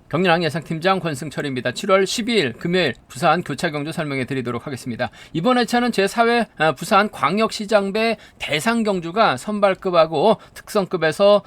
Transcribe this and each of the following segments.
경륜왕 예상팀장 권승철입니다. 7월 12일 금요일 부산 교차경주 설명해 드리도록 하겠습니다. 이번 회차는 제4회 부산 광역시장배 대상경주가 선발급하고 특성급에서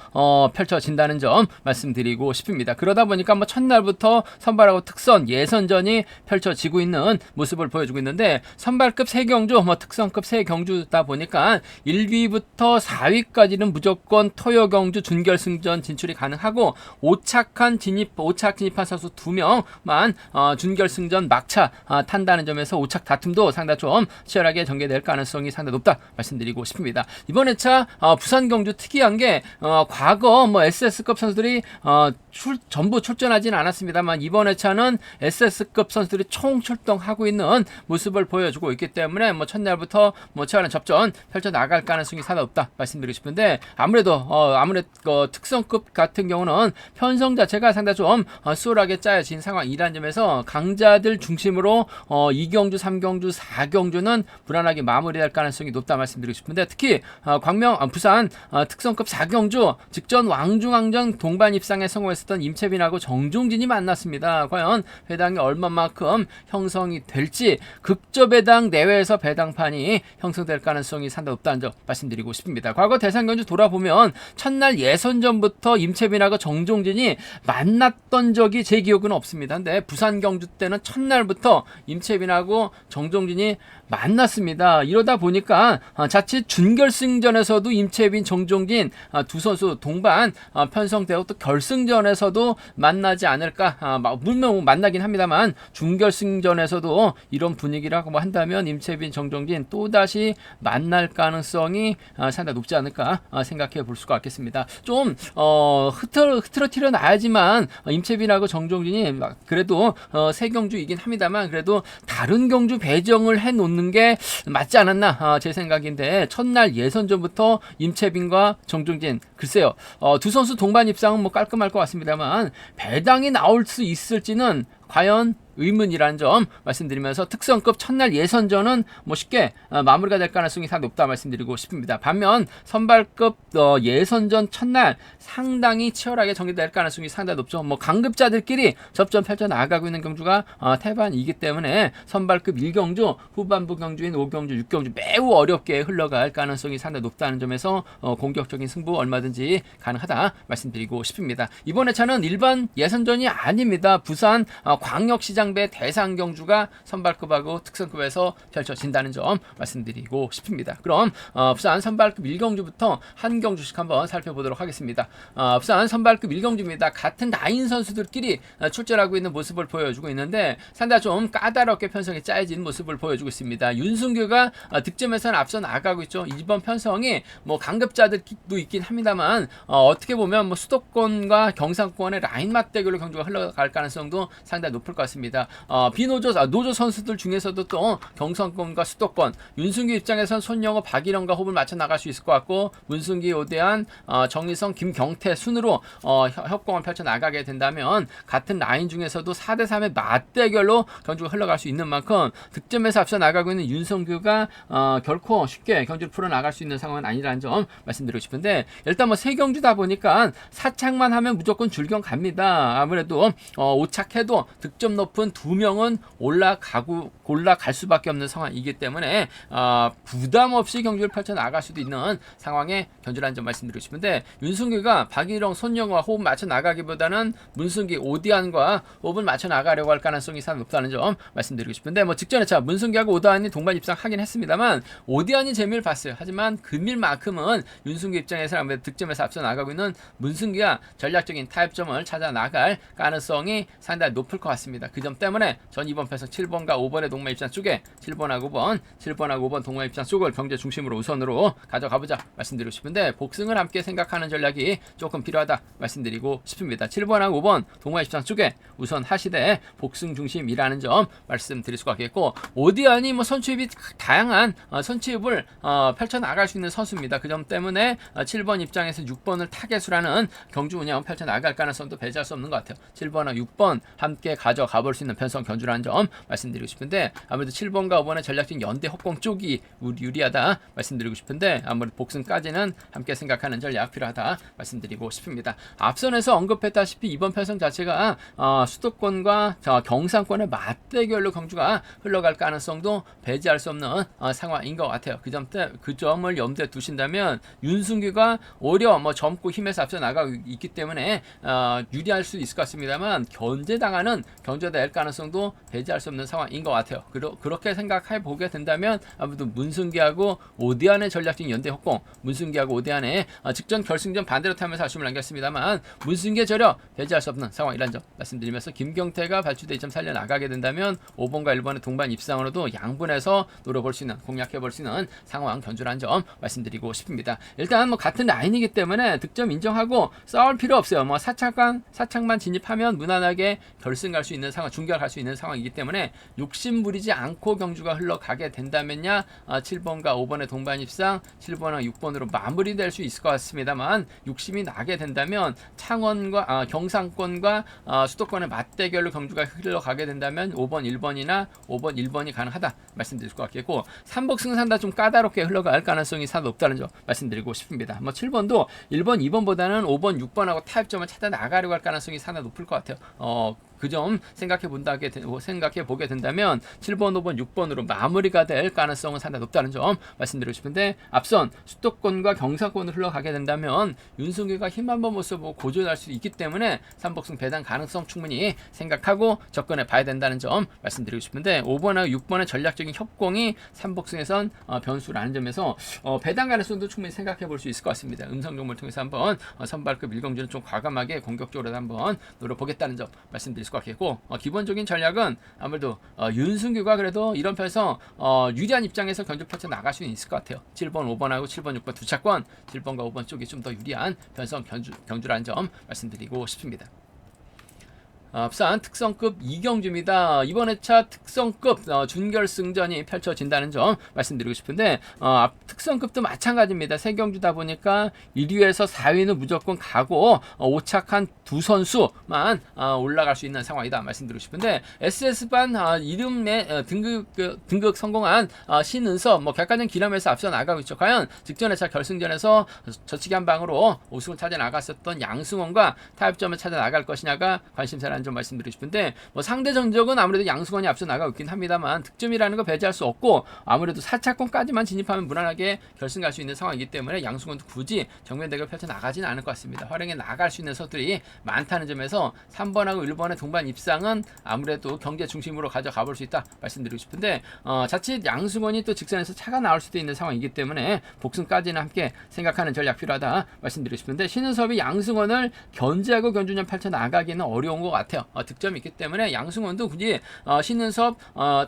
펼쳐진다는 점 말씀드리고 싶습니다. 그러다 보니까 첫날부터 선발하고 특선 예선전이 펼쳐지고 있는 모습을 보여주고 있는데, 선발급 3경주, 특성급 3경주다 보니까 1위부터 4위까지는 무조건 토요경주 준결승전 진출이 가능하고, 5착 진입한 선수 2명만 준결승전 막차 탄다는 점에서 5착 다툼도 상당히 좀 치열하게 전개될 가능성이 상당히 높다 말씀드리고 싶습니다. 이번 회차 부산 경주 특이한 게 과거 SS급 선수들이 전부 출전하지는 않았습니다만, 이번 회차는 SS급 선수들이 총 출동하고 있는 모습을 보여주고 있기 때문에 첫날부터 치열한 접전 펼쳐 나갈 가능성이 상당히 높다 말씀드리고 싶은데, 아무래도 특성급 같은 경우는 편성 자체가 상당히 좀 수월하게 짜여진 상황이라는 점에서 강자들 중심으로 2경주, 3경주, 4경주는 무난하게 마무리할 가능성이 높다 말씀드리고 싶은데, 특히 부산 특성급 4경주 직전 왕중왕전 동반 입상에 성공했었던 임채빈하고 정종진이 만났습니다. 과연 배당이 얼마만큼 형성이 될지, 극저배당 내외에서 배당판이 형성될 가능성이 상당히 높다는 점 말씀드리고 싶습니다. 과거 대상경주 돌아보면 첫날 예선전부터 임채빈하고 정종진이 만났던 적이 제 기억은 없습니다. 근데 부산 경주 때는 첫날부터 임채빈하고 정종진이 만났습니다. 이러다 보니까 자칫 준결승전에서도 임채빈, 정종진 두 선수 동반 편성되고, 또 결승전에서도 만나지 않을까. 물론 만나긴 합니다만 준결승전에서도 이런 분위기라고 한다면 임채빈, 정종진 또다시 만날 가능성이 상당히 높지 않을까 생각해 볼 수가 있겠습니다. 좀 흐트러뜨려 놔야지만 임채빈하고 정종진이 그래도 세 경주이긴 합니다만, 그래도 다른 경주 배정을 해놓는 게 맞지 않았나 제 생각인데, 첫날 예선전부터 임채빈과 정종진, 글쎄요, 두 선수 동반 입상은 깔끔할 것 같습니다만 배당이 나올 수 있을지는 과연 의문이라는 점 말씀드리면서, 특성급 첫날 예선전은 쉽게 마무리가 될 가능성이 상당히 높다 말씀드리고 싶습니다. 반면 선발급 예선전 첫날 상당히 치열하게 전개될 가능성이 상당히 높죠. 강급자들끼리 접전 펼쳐 나가고 있는 경주가 태반이기 때문에 선발급 1경주, 후반부 경주인 5경주, 6경주 매우 어렵게 흘러갈 가능성이 상당히 높다는 점에서 공격적인 승부 얼마든지 가능하다 말씀드리고 싶습니다. 이번 회차는 일반 예선전이 아닙니다. 부산 광역시장 배 대상경주가 선발급하고 특성급에서 펼쳐진다는 점 말씀드리고 싶습니다. 그럼 부산 선발급 1경주부터 한 경주씩 한번 살펴보도록 하겠습니다. 부산 선발급 1경주입니다. 같은 나인 선수들끼리 출전하고 있는 모습을 보여주고 있는데, 상당히 좀 까다롭게 편성이 짜여진 모습을 보여주고 있습니다. 윤승규가 득점에서는 앞서 나가고 있죠. 이번 편성이 강급자들도 있긴 합니다만, 어떻게 보면 수도권과 경상권의 라인 맞대결로 경주가 흘러갈 가능성도 상당히 높을 것 같습니다. 노조 선수들 중에서도 또 경상권과 수도권, 윤승규 입장에선 손영호, 박일영과 호흡을 맞춰 나갈 수 있을 것 같고, 문승기, 오대한, 정희성, 김경태 순으로 협공을 펼쳐 나가게 된다면, 같은 라인 중에서도 4대3의 맞대결로 경주가 흘러갈 수 있는 만큼 득점에서 앞서 나가고 있는 윤승규가 결코 쉽게 경주를 풀어나갈 수 있는 상황은 아니라는 점 말씀드리고 싶은데, 일단 3경주다 보니까 4착만 하면 무조건 줄경 갑니다. 아무래도 5착해도 득점 높은 2명은 올라갈 수밖에 없는 상황이기 때문에 부담 없이 경주를 펼쳐 나갈 수도 있는 상황에 견주라는 점 말씀드리고 싶은데, 윤승규가 박일영, 손영호와 호흡 맞춰 나가기보다는 문승기, 오디안과 호흡을 맞춰 나가려고 할 가능성이 상당히 높다는 점 말씀드리고 싶은데, 직전에 문승기하고 오디안이 동반 입상하긴 했습니다만 오디안이 재미를 봤어요. 하지만 금일만큼은 윤승규 입장에서 아무래도 득점에서 앞서 나가고 있는 문승기가 전략적인 타협점을 찾아 나갈 가능성이 상당히 높을 것 같습니다. 그 점 때문에 전 이번 편성 7번과 5번의 동반 입장 쪽에 7번하고 5번 동반 입장 쪽을 경제 중심으로 우선으로 가져가보자 말씀드리고 싶은데, 복승을 함께 생각하는 전략이 조금 필요하다 말씀드리고 싶습니다. 7번하고 5번 동반 입장 쪽에 우선 하시되 복승 중심이라는 점 말씀드릴 수가 있겠고, 오디안이 선취입이 다양한 선취입을 펼쳐나갈 수 있는 선수입니다. 그 점 때문에 7번 입장에서 6번을 타겟으로 하는 경주 운영 펼쳐나갈 가능성도 배제할 수 없는 것 같아요. 7번하고 6번 함께 가져가 볼 수 있는 편성 견주라는 점 말씀드리고 싶은데, 아무래도 7번과 5번의 전략적인 연대 협공 쪽이 유리하다 말씀드리고 싶은데, 아무래도 복승까지는 함께 생각하는 전략 필요하다 말씀드리고 싶습니다. 앞선에서 언급했다시피 이번 편성 자체가 수도권과 경상권의 맞대결로 경주가 흘러갈 가능성도 배제할 수 없는 상황인 것 같아요. 그 점을 염두에 두신다면 윤승규가 오히려 젊고 힘에서 앞서 나가고 있기 때문에 유리할 수 있을 것 같습니다만, 견제당하는 경주가 될 가능성도 배제할 수 없는 상황인 것 같아요. 그렇게 생각해 보게 된다면 아무래도 문승기하고 오대안의 전략적인 연대 협공, 문승기하고 오대안의 직전 결승전 반대로 타면서 아쉬움을 남겼습니다만, 문승기의 저력 배제할 수 없는 상황이라는 점 말씀드리면서, 김경태가 발주대 2.4려 나가게 된다면 5번과 1번의 동반 입상으로도 양분해서 노려볼 수 있는, 공략해볼 수 있는 상황 견주라는 점 말씀드리고 싶습니다. 일단 같은 라인이기 때문에 득점 인정하고 싸울 필요 없어요. 사착만 진입하면 무난하게 결승 갈 수 있는 상황, 중결 갈 수 있는 상황이기 때문에 욕심 부리지 않고 경주가 흘러가게 된다면야 7번과 5번의 동반 입상, 7번과 6번으로 마무리될 수 있을 것 같습니다만, 욕심이 나게 된다면 창원과 경상권과 수도권의 맞대결로 경주가 흘러가게 된다면 5번 1번이나 5번 1번이 가능하다 말씀드릴 것 같겠고, 3복승 산다 좀 까다롭게 흘러갈 가능성이 상당히 높다는 점 말씀드리고 싶습니다. 7번도 1번 2번보다는 5번 6번하고 타협점을 찾아 나가려고 할 가능성이 상당히 높을 것 같아요. 그 점 생각해 보게 된다면 7번, 5번, 6번으로 마무리가 될 가능성은 상당히 높다는 점 말씀드리고 싶은데, 앞선 수도권과 경상권으로 흘러가게 된다면 윤승규가 힘 한번 모습을 고전할 수 있기 때문에 3복승 배당 가능성 충분히 생각하고 접근해 봐야 된다는 점 말씀드리고 싶은데, 5번하고 6번의 전략적인 협공이 3복승에선 변수라는 점에서 배당 가능성도 충분히 생각해 볼 수 있을 것 같습니다. 음성 정보를 통해서 한번 선발급 일경주는 좀 과감하게 공격적으로 한번 노려보겠다는 점 말씀드릴 것 같겠고, 기본적인 전략은 아무래도 윤승규가 그래도 이런 편에서 유리한 입장에서 견주 펼쳐 나갈 수 있을 것 같아요. 7번, 5번하고 7번, 6번 두 차권, 7번과 5번 쪽이 좀 더 유리한 편성 경주라는 점 말씀드리고 싶습니다. 부산 특성급 이경주입니다. 이번 회차 특성급 준결승전이 펼쳐진다는 점 말씀드리고 싶은데, 특성급도 마찬가지입니다. 세 경주다 보니까 1위에서 4위는 무조건 가고 5착한 두 선수만 올라갈 수 있는 상황이다 말씀드리고 싶은데, SS반 이름에 등극 성공한 신은섭, 객관적 기념에서 앞서 나가고 있죠. 과연 직전 회차 결승전에서 저치기 한 방으로 우승을 찾아 나갔었던 양승원과 타협점을 찾아 나갈 것이냐가 관심사라는 좀 말씀드리고 싶은데, 상대 전적은 아무래도 양승원이 앞서 나가고 있긴 합니다만, 득점이라는 거 배제할 수 없고 아무래도 4차권까지만 진입하면 무난하게 결승 갈 수 있는 상황이기 때문에 양승원도 굳이 정면 대결 펼쳐 나가지는 않을 것 같습니다. 활용해 나갈 수 있는 선수들이 많다는 점에서 3번하고 1번의 동반 입상은 아무래도 경제 중심으로 가져가 볼 수 있다 말씀드리고 싶은데, 자칫 양승원이 또 직선에서 차가 나올 수도 있는 상황이기 때문에 복승까지는 함께 생각하는 전략 필요하다 말씀드리고 싶은데, 신은섭이 양승원을 견제하고 견주년 펼쳐 나가기는 어려운 것 같아요. 득점이 있기 때문에 양승원도 굳이 신은섭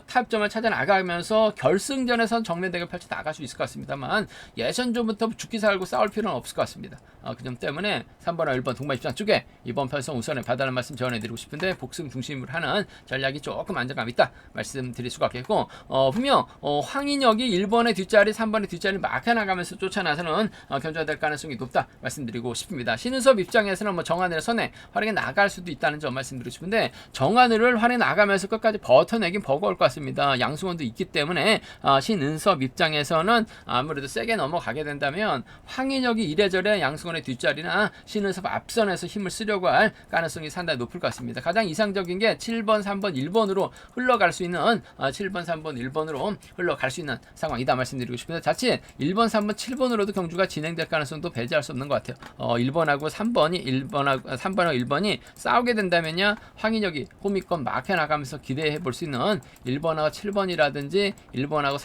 타협점을 찾아 나가면서 결승전에선 정면 대결 펼쳐 나갈 수 있을 것 같습니다만, 예선전부터 죽기 살고 싸울 필요는 없을 것 같습니다. 그 점 때문에 3번과 1번 동반 입장 쪽에 이번 편성 우선에 봐달라는 말씀 전해드리고 싶은데, 복승 중심으로 하는 전략이 조금 안정감 있다 말씀드릴 수가 있겠고, 분명 황인혁이 1번의 뒷자리 3번의 뒷자리 막혀나가면서 쫓아나서는 견주가 될 가능성이 높다 말씀드리고 싶습니다. 신은섭 입장에서는 정하늘의 선에 활용해 나갈 수도 있다는 점 말씀드리고 싶은데, 정하늘을 활용해 나가면서 끝까지 버텨내긴 버거울 것 같습니다. 양승원도 있기 때문에 신은섭 입장에서는 아무래도 세게 넘어가게 된다면 황인혁이 이래저래 양승원의 뒷자리나 신은섭 앞선에서 힘을 쓰려고 할 가능성이 상당히 높을 것 같습니다. 가장 이상적인 게 7번, 3번, 1번으로 흘러갈 수 있는 7번, 3번, 1번으로 흘러갈 수 있는 상황이다 말씀드리고 싶습니다. 자칫 1번, 3번, 7번으로도 경주가 진행될 가능성도 배제할 수 없는 것 같아요. 1번하고 3번하고 1번이 싸우게 된다면요, 황인혁이 호미권 막혀나가면서 기대해 볼 수 있는 1번하고 7번이라든지 1번하고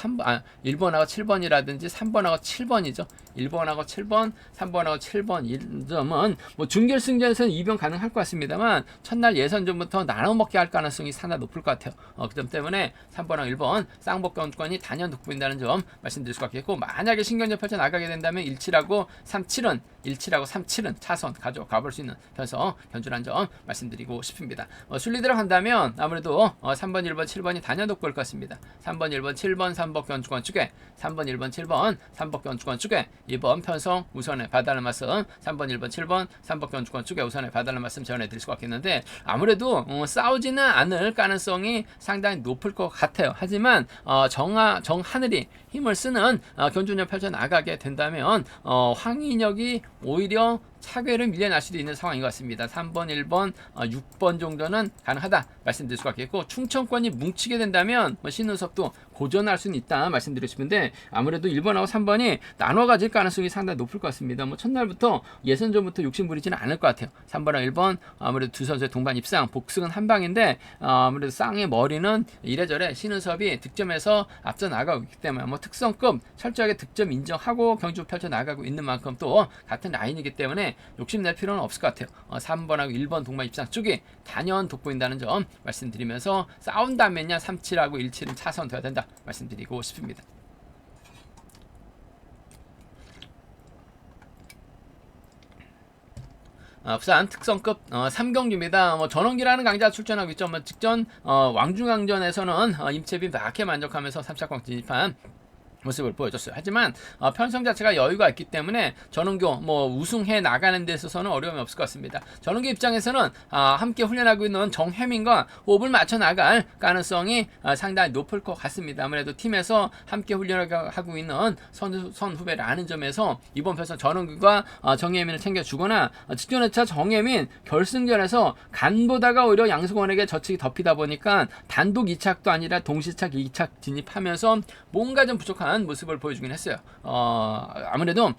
7번이라든지 3번하고 7번이죠. 1번하고 7번, 3번하고 7번 이 점은 준결승전에서는 이변 가능할 것 같습니다만, 첫날 예선전부터 나눠먹게 할 가능성이 상당히 높을 것 같아요. 그 점 때문에 3번하고 1번 쌍복권권이 단연 돋보인다는 점 말씀드릴 수가 있겠고, 만약에 신경전 펼쳐 나가게 된다면 17하고 37은 17하고 37은 차선 가져가 볼 수 있는 편성 견주란 점 말씀드리고 싶습니다. 순리대로 간다면 아무래도 3번, 1번, 7번이 단연 돋보일 것 같습니다. 3번, 1번, 7번, 3번 견주권 쪽에 3번, 1번, 7번, 3번 견주권 쪽에 2번 편성 우선에 봐달라는 말씀 3번, 1번, 7번, 3번 견주권 쪽에 우선에 봐달라는 말씀 전해드릴 수가 있겠는데 아무래도 싸우지는 않을 가능성이 상당히 높을 것 같아요. 하지만 정하늘이 힘을 쓰는 견주력 펼쳐나가게 된다면 황인혁이 오히려 차괴를 밀려날 수도 있는 상황인 것 같습니다. 3번, 1번, 6번 정도는 가능하다 말씀드릴 수가 있겠고 충청권이 뭉치게 된다면 신은섭도 고전할 수는 있다 말씀드리고 싶은데 아무래도 1번하고 3번이 나눠 가질 가능성이 상당히 높을 것 같습니다. 첫날부터 예선전부터 욕심 부리지는 않을 것 같아요. 3번하고 1번 아무래도 두 선수의 동반 입상 복승은 한 방인데 아무래도 쌍의 머리는 이래저래 신은섭이 득점에서 앞서 나가고 있기 때문에 특성급 철저하게 득점 인정하고 경주 펼쳐 나가고 있는 만큼 또 같은 라인이기 때문에 욕심낼 필요는 없을 것 같아요. 3번하고 1번 동반 입상 쪽이 단연 돋보인다는 점 말씀드리면서 싸운다면야 37하고 17은 차선 돼야 된다 말씀드리고 싶습니다. 부산 특성급 3경주입니다. 전원기라는 강자가 출전하고 있죠. 직전 왕중왕전에서는 임채빈 박해 만족하면서 3차권 진입한 모습을 보여줬어요. 하지만 편성 자체가 여유가 있기 때문에 전원교 우승해 나가는 데 있어서는 어려움이 없을 것 같습니다. 전원교 입장에서는 함께 훈련하고 있는 정혜민과 호흡을 맞춰 나갈 가능성이 상당히 높을 것 같습니다. 아무래도 팀에서 함께 훈련하고 있는 선후배라는 점에서 이번 편성 전원규가 정혜민을 챙겨주거나 직전 회차 정혜민 결승전에서 간보다가 오히려 양승원에게 저측이 덮이다 보니까 단독 2착도 아니라 동시착 2착 진입하면서 뭔가 좀 부족한 모습을 보여주긴 했어요. 아무래도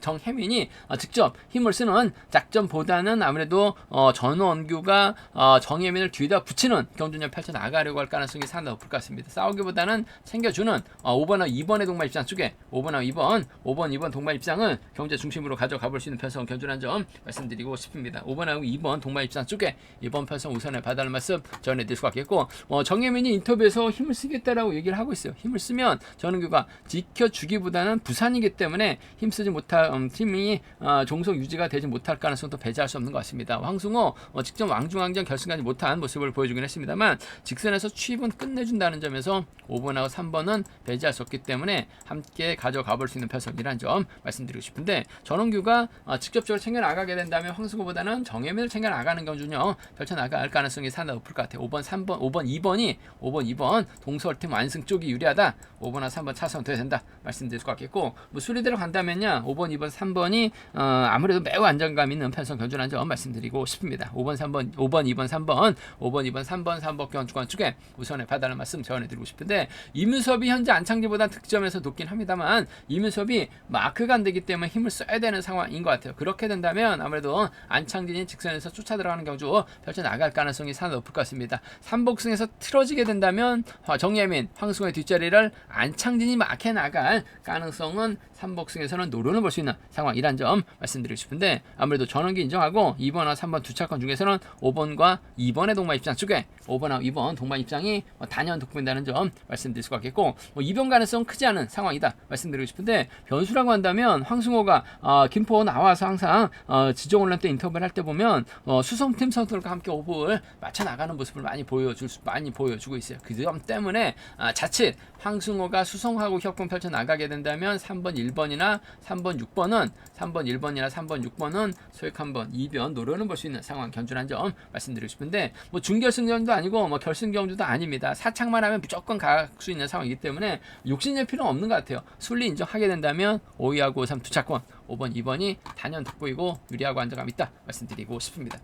정혜민이 직접 힘을 쓰는 작전보다는 아무래도 전원규가 정혜민을 뒤에다 붙이는 경주전 펼쳐 나가려고 할 가능성이 상당히 높을 것 같습니다. 싸우기보다는 챙겨주는 5번하고 2번의 동반 입장 쪽에 5번하고 2번 동반 입장을 경제 중심으로 가져가 볼 수 있는 편성 견주란 점 말씀드리고 싶습니다. 5번하고 2번 동반 입장 쪽에 이번 편성 우선을 봐달라는 말씀 전해드릴 수가 있겠고 정혜민이 인터뷰에서 힘을 쓰겠다라고 얘기를 하고 있어요. 힘을 쓰면 전원규가 지켜주기보다는 부산이기 때문에 힘쓰지 못할 팀이 종속 유지가 되지 못할 가능성도 배제할 수 없는 것 같습니다. 황승호 직접 왕중왕전 결승까지 못한 모습을 보여주긴 했습니다만 직선에서 취입은 끝내준다는 점에서 5번하고 3번은 배제할 수 없기 때문에 함께 가져가 볼 수 있는 편성이라는 점 말씀드리고 싶은데 전원규가 직접적으로 챙겨나가게 된다면 황승호보다는 정혜민을 챙겨나가는 경주는요 펼쳐나갈 가능성이 상당히 높을 것 같아요. 5번 2번 동서팀 완승 쪽이 유리하다. 5번하고 3번 차선 돼야 된다 말씀드릴 것 같겠고 수리대로 간다면요 5번 2번 3번이 아무래도 매우 안정감 있는 편성 견주라는 점 말씀드리고 싶습니다. 5번 2번 3번 견주권 쪽에 우선에 봐달라는 말씀 전해드리고 싶은데 이문섭이 현재 안창진보다 득점에서 높긴 합니다만 이문섭이 마크가 안 되기 때문에 힘을 써야 되는 상황인 것 같아요. 그렇게 된다면 아무래도 안창진이 직선에서 쫓아 들어가는 경주 펼쳐 나갈 가능성이 상당히 높을 것 같습니다. 3복승에서 틀어지게 된다면 정예민, 황승호의 뒷자리를 안창진이 막해 나갈 가능성은 3복승에서는 노려는 볼 수 있는 상황이란 점 말씀드리고 싶은데 아무래도 전원기 인정하고 2번과 3번 두 차권 중에서는 5번과 2번의 동반 입장 쪽에 5번하고 2번 동반 입장이 단연 돋보인다는 점 말씀드릴 수가 있겠고 이변 가능성 크지 않은 상황이다 말씀드리고 싶은데 변수라고 한다면 황승호가 김포 나와서 항상 지정훈련 때 인터뷰를 할 때 보면 수성팀 선수들과 함께 호흡을 맞춰 나가는 모습을 많이 보여주고 있어요. 그 점 때문에 자칫 황승호가 수성하고 협공 펼쳐 나가게 된다면 3번 1번이나 3번 6번은 3번 1번이나 3번 6번은 소액 한번 이변 노려는 볼 수 있는 상황 견주란 점 말씀드리고 싶은데 준결승전도 아니고 결승 경주도 아닙니다. 사착만 하면 무조건 갈 수 있는 상황이기 때문에 욕심낼 필요는 없는 것 같아요. 순리 인정하게 된다면 5위하고 5, 3 두 차권 5번 2번이 단연 돋보이고 유리하고 안정감 있다 말씀드리고 싶습니다.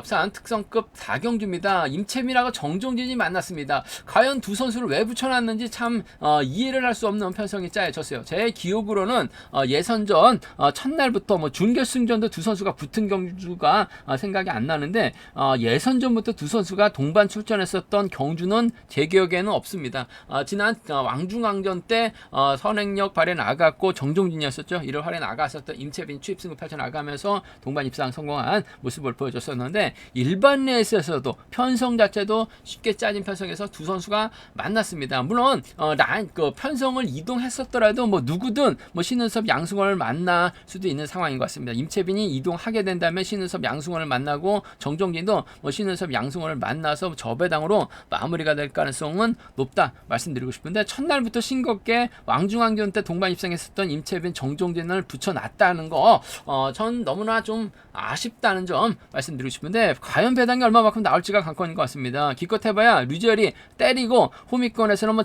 부산 특성급 4경주입니다. 임채민하고 정종진이 만났습니다. 과연 두 선수를 왜 붙여놨는지 참 이해를 할 수 없는 편성이 짜여졌어요. 제 기억으로는 예선전 첫날부터 준결승전도 두 선수가 붙은 경주가 생각이 안 나는데 예선전부터 두 선수가 동반 출전했었던 경주는 제 기억에는 없습니다. 지난 왕중왕전 때 선행력 발휘 나갔고 정종진이었었죠. 이를 활에 나갔었던 임채빈 취입승을 펼쳐 나가면서 동반 입상 성공한 모습을 보여줬었는데 나오는데 일반 레이스에서도 편성 자체도 쉽게 짜진 편성에서 두 선수가 만났습니다. 물론 그 편성을 이동했었더라도 뭐 누구든 뭐 신은섭 양승원을 만날 수도 있는 상황인 것 같습니다. 임채빈이 이동하게 된다면 신은섭 양승원을 만나고 정종진도 뭐 신은섭 양승원을 만나서 저배당으로 마무리가 될 가능성은 높다 말씀드리고 싶은데, 첫날부터 싱겁게 왕중왕전 때 동반 입상했었던 임채빈 정종진을 붙여놨다는 거 전 너무나 좀 아쉽다는 점 말씀드리고 싶은데, 과연 배당이 얼마만큼 나올지가 관건인 것 같습니다. 기껏 해봐야 류지열이 때리고 호미권에서는 뭐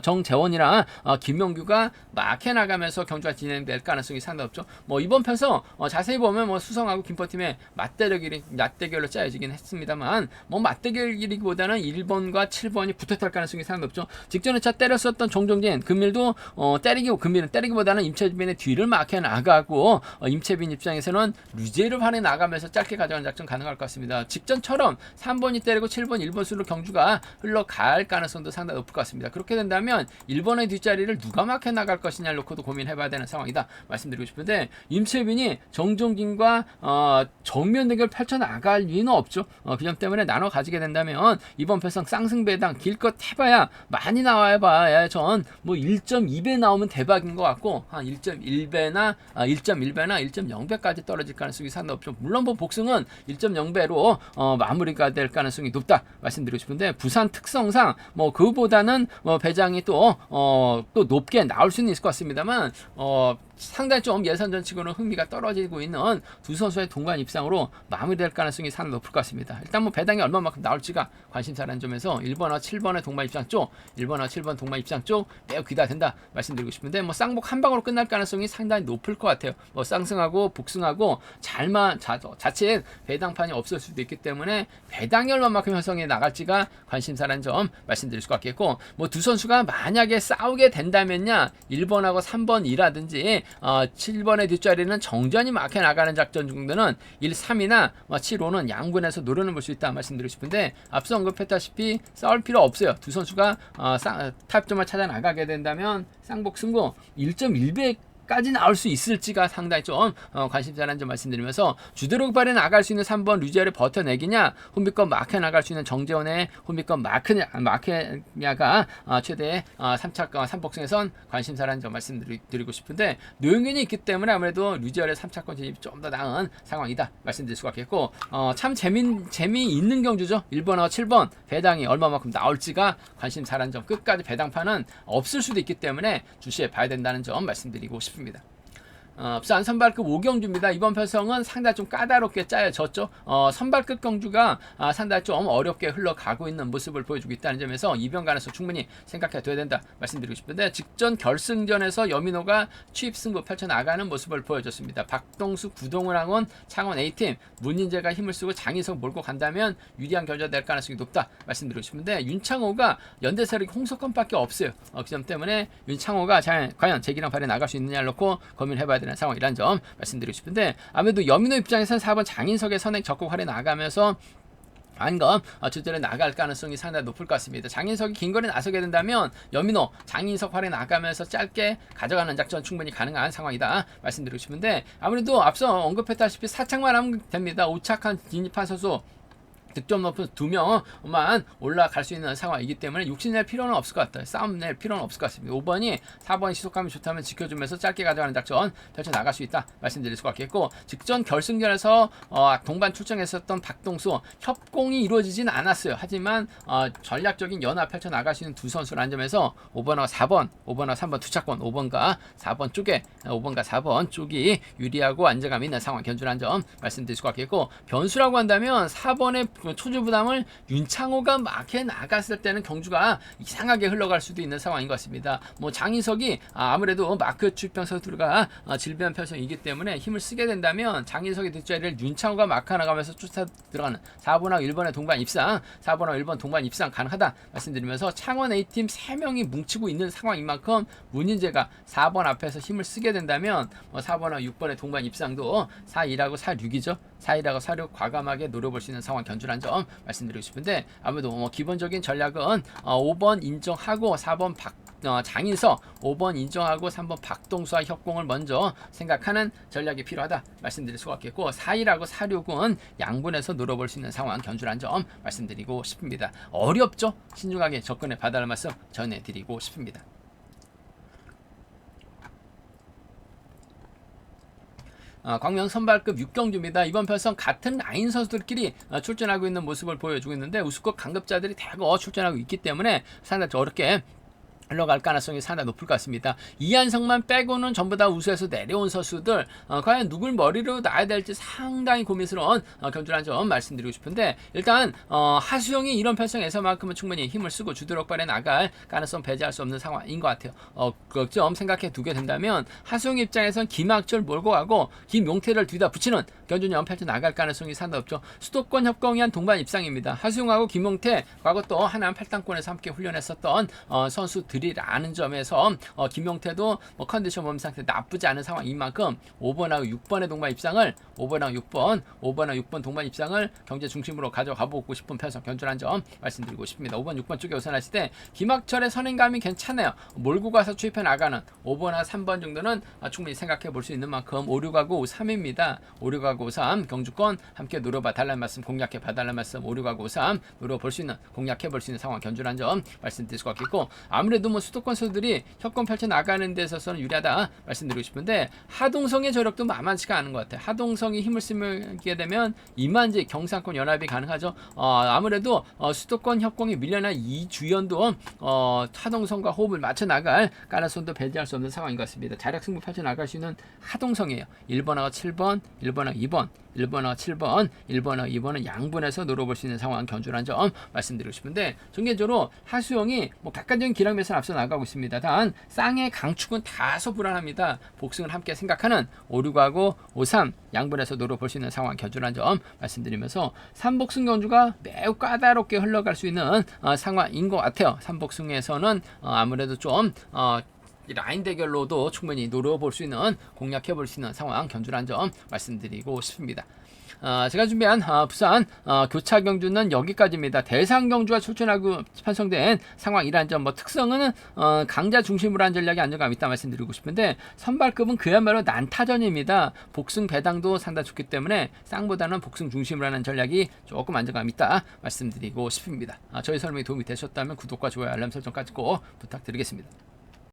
정재원이랑 김명규가 막해 나가면서 경주가 진행될 가능성이 상당히 높죠. 뭐 이번 편서 자세히 보면 뭐 수성하고 김포팀의 맞대결로 짜여지긴 했습니다만, 뭐 맞대결이기보다는 1번과 7번이 붙었을 가능성이 상당히 높죠. 직전에 차 때렸었던 정종진 금일도 금일은 때리기보다는 임채빈의 뒤를 막해 나가고, 임채빈 입장에서는 류제를 활에 나가면서 짧게 가져가는 작전 가능할 것 같습니다. 직전처럼 3번이 때리고 7번, 1번 수로 경주가 흘러갈 가능성도 상당히 높을 것 같습니다. 그렇게 된다면 1번의 뒷자리를 누가 막혀 나갈 것이냐를 놓고도 고민해봐야 되는 상황이다 말씀드리고 싶은데, 임채빈이 정종진과 정면 대결 펼쳐나갈 리는 없죠. 그 점 때문에 나눠 가지게 된다면 이번 편성 쌍승배당 길껏 해봐야 많이 나와봐야 전 뭐 1.2배 나오면 대박인 것 같고, 한 1.1배나 1.0배까지 떨어질 가능성이 상당히 높죠. 물론 뭐 복승은 1.0배로 마무리가 될 가능성이 높다 말씀드리고 싶은데, 부산 특성상 뭐 그보다는 배당이 또 높게 나올 수는 있을 것 같습니다만, 상당히 좀 예선전 치고는 흥미가 떨어지고 있는 두 선수의 동반 입상으로 마무리될 가능성이 상당히 높을 것 같습니다. 일단 뭐 배당이 얼마만큼 나올지가 관심사라는 점에서 1번과 7번의 동반 입상 쪽, 1번과 7번 동반 입상 쪽 매우 기대된다 말씀드리고 싶은데, 뭐 쌍복 한 방으로 끝날 가능성이 상당히 높을 것 같아요. 뭐 쌍승하고 복승하고 자칫 배당판이 없을 수도 있기 때문에 배당이 얼마만큼 형성해 나갈지가 관심사라는 점 말씀드릴 수가 있겠고, 뭐 두 선수가 만약에 싸우게 된다면야 1번하고 3번이라든지 7번의 뒷자리는 정전이 막혀 나가는 작전 정도는 1, 3이나 7, 5는 양분해서 노려는 볼 수 있다 말씀드리고 싶은데, 앞서 언급했다시피 싸울 필요 없어요. 두 선수가 타협점을 찾아 나가게 된다면 쌍복 승부 1.1배 까지 나올 수 있을지가 상당히 좀 관심사라는 점 말씀드리면서, 주도력 발에 나갈 수 있는 3번 류지열을 버텨내기냐, 혼비권 막혀 나갈 수 있는 정재원의 혼비권 막혀냐가 최대 3차권 3복승에선 관심사라는 점 말씀드리고 싶은데, 노영균이 있기 때문에 아무래도 류지열의 3차권 진입이 좀 더 나은 상황이다 말씀드릴 수가 있겠고, 참 재미있는 경주죠. 1번하고 7번 배당이 얼마만큼 나올지가 관심사라는 점, 끝까지 배당판은 없을 수도 있기 때문에 주시해 봐야 된다는 점 말씀드리고 싶습니다. 부산 선발급 5경주입니다. 이번 편성은 상당히 좀 까다롭게 짜여졌죠. 선발급 경주가 상당히 좀 어렵게 흘러가고 있는 모습을 보여주고 있다는 점에서 이변 가능성 충분히 생각해둬야 된다 말씀드리고 싶은데, 직전 결승전에서 여민호가 취입 승부 펼쳐나가는 모습을 보여줬습니다. 박동수, 구동훈하고는 창원 A팀, 문인재가 힘을 쓰고 장희석 몰고 간다면 유리한 결과가 될 가능성이 높다 말씀드리고 싶은데, 윤창호가 연대 세력이 홍석권밖에 없어요. 그 점 때문에 윤창호가 과연 재기랑 발에 나갈 수 있느냐를 놓고 고민해봐야 되는 상황이란 점 말씀드리고 싶은데, 아무래도 여민호 입장에서는 4번 장인석의 선행 적극 활에 나가면서 안검 주제를 나갈 가능성이 상당히 높을 것 같습니다. 장인석이 긴 거리에 나서게 된다면 여민호, 장인석 활에 나가면서 짧게 가져가는 작전 충분히 가능한 상황이다 말씀드리고 싶은데, 아무래도 앞서 언급했다시피 4착만 하면 됩니다. 5착한 진입한 선수 득점 높은 2명만 올라갈 수 있는 상황이기 때문에 욕심낼 필요는 없을 것 같아요. 싸움 낼 필요는 없을 것 같습니다. 5번이 4번이 시속감이 좋다면 지켜주면서 짧게 가져가는 작전 펼쳐나갈 수 있다 말씀드릴 수가 있겠고, 직전 결승전에서 동반 출전했었던 박동수 협공이 이루어지진 않았어요. 하지만 전략적인 연합 펼쳐나갈 수 있는 두 선수라는 점에서 5번과 4번, 5번과 3번 투착권 5번과 4번 쪽이 유리하고 안정감 있는 상황 견주라는 점 말씀드릴 수가 있겠고, 변수라고 한다면 4번의 초주 부담을 윤창호가 막해 나갔을 때는 경주가 이상하게 흘러갈 수도 있는 상황인 것 같습니다. 뭐 장인석이 아무래도 마크 출병 선수가 질병 편성이기 때문에 힘을 쓰게 된다면 장인석의 뒷자리를 윤창호가 막아 나가면서 쫓아 들어가는 4번하고 1번의 동반 입상, 4번하고 1번 동반 입상 가능하다 말씀드리면서, 창원 A팀 3명이 뭉치고 있는 상황인 만큼 문인재가 4번 앞에서 힘을 쓰게 된다면 4번하고 6번의 동반 입상도 4-1하고 4-6이죠. 4-1하고 4-6 과감하게 노려볼 수 있는 상황 견주라는 점 말씀드리고 싶은데, 아무래도 기본적인 전략은 5번 인정하고 4번 장인서, 5번 인정하고 3번 박동수와 협공을 먼저 생각하는 전략이 필요하다 말씀드릴 수가 있겠고, 4일하고 4,6은 양분해서 노려볼 수 있는 상황 견주란 점 말씀드리고 싶습니다. 어렵죠? 신중하게 접근해 봐달라는 말씀 전해드리고 싶습니다. 광명 선발급 6경주입니다. 이번 편성 같은 라인 선수들끼리 출전하고 있는 모습을 보여주고 있는데 우수급 강급자들이 대거 출전하고 있기 때문에 상당히 어렵게 흘러갈 가능성이 상당히 높을 것 같습니다. 이한성만 빼고는 전부 다 우수에서 내려온 선수들, 과연 누굴 머리로 놔야 될지 상당히 고민스러운 견주라는 점 말씀드리고 싶은데, 일단 하수영이 이런 편성에서만큼은 충분히 힘을 쓰고 주도력발에 나갈 가능성 배제할 수 없는 상황인 것 같아요. 그 점 생각해 두게 된다면 하수영 입장에선 김학철 몰고 가고 김용태를 뒤다 붙이는 견주년 펼쳐 나갈 가능성이 상당히 없죠. 수도권 협공이 한 동반 입상입니다. 하수영하고 김용태, 과거 또 하남 8당권에서 함께 훈련했었던 선수들이라는 점에서 김용태도 컨디션 몸 상태 나쁘지 않은 상황인 만큼 5번하고 6번의 동반 입상을 5번하고 6번 동반 입상을 경제 중심으로 가져가 보고 싶은 편성 견주란 점 말씀드리고 싶습니다. 5번, 6번 쪽에 우선하실 때 김학철의 선행감이 괜찮아요. 몰고 가서 추입해 나가는 5번과 3번 정도는 충분히 생각해 볼 수 있는 만큼 5, 6하고 5, 3입니다. 5, 6하고 5, 3 경주권 함께 노려봐 달라는 말씀, 공략해 봐달라는 말씀, 5, 6하고 5, 3 노려볼 수 있는, 공략해 볼 수 있는 상황 견주란 점 말씀드릴 수가 있겠고, 아무래도 뭐 수도권 선수들이 협공 펼쳐 나가는 데 있어서는 유리하다 말씀드리고 싶은데, 하동성의 저력도 만만치가 않은 것 같아요. 하동성이 힘을 쓰게 되면 이만지 경상권 연합이 가능하죠. 아무래도 수도권 협공이 밀려난 이주연도 하동성과 호흡을 맞춰 나갈 가능성도 배제할 수 없는 상황인 것 같습니다. 자력 승부 펼쳐 나갈 수 있는 하동성이에요. 1번하고 7번, 1번하고 2번, 1번하고 7번, 1번하고 2번은 양분해서 노려볼 수 있는 상황 견주라는 점 말씀드리고 싶은데, 전개적으로 하수영이 뭐 객관적인 기량 매선 앞서 나가고 있습니다. 단 쌍의 강축은 다소 불안합니다. 복승을 함께 생각하는 5, 6하고 5, 3 양분해서 노려볼 수 있는 상황 견주라는 점 말씀드리면서, 3복승 경주가 매우 까다롭게 흘러갈 수 있는 상황인 것 같아요. 3복승에서는 아무래도 좀 라인 대결로도 충분히 노려볼 수 있는, 공략해 볼 수 있는 상황 견주란 점 말씀드리고 싶습니다. 제가 준비한 부산 교차 경주는 여기까지입니다. 대상 경주가 출전하고 편성된 상황이란 점, 뭐 특성은 강자 중심으로 한 전략이 안정감 있다 말씀드리고 싶은데, 선발급은 그야말로 난타전입니다. 복승 배당도 상당히 좋기 때문에 쌍보다는 복승 중심으로 하는 전략이 조금 안정감 있다 말씀드리고 싶습니다. 저희 설명이 도움이 되셨다면 구독과 좋아요, 알람 설정까지 꼭 부탁드리겠습니다.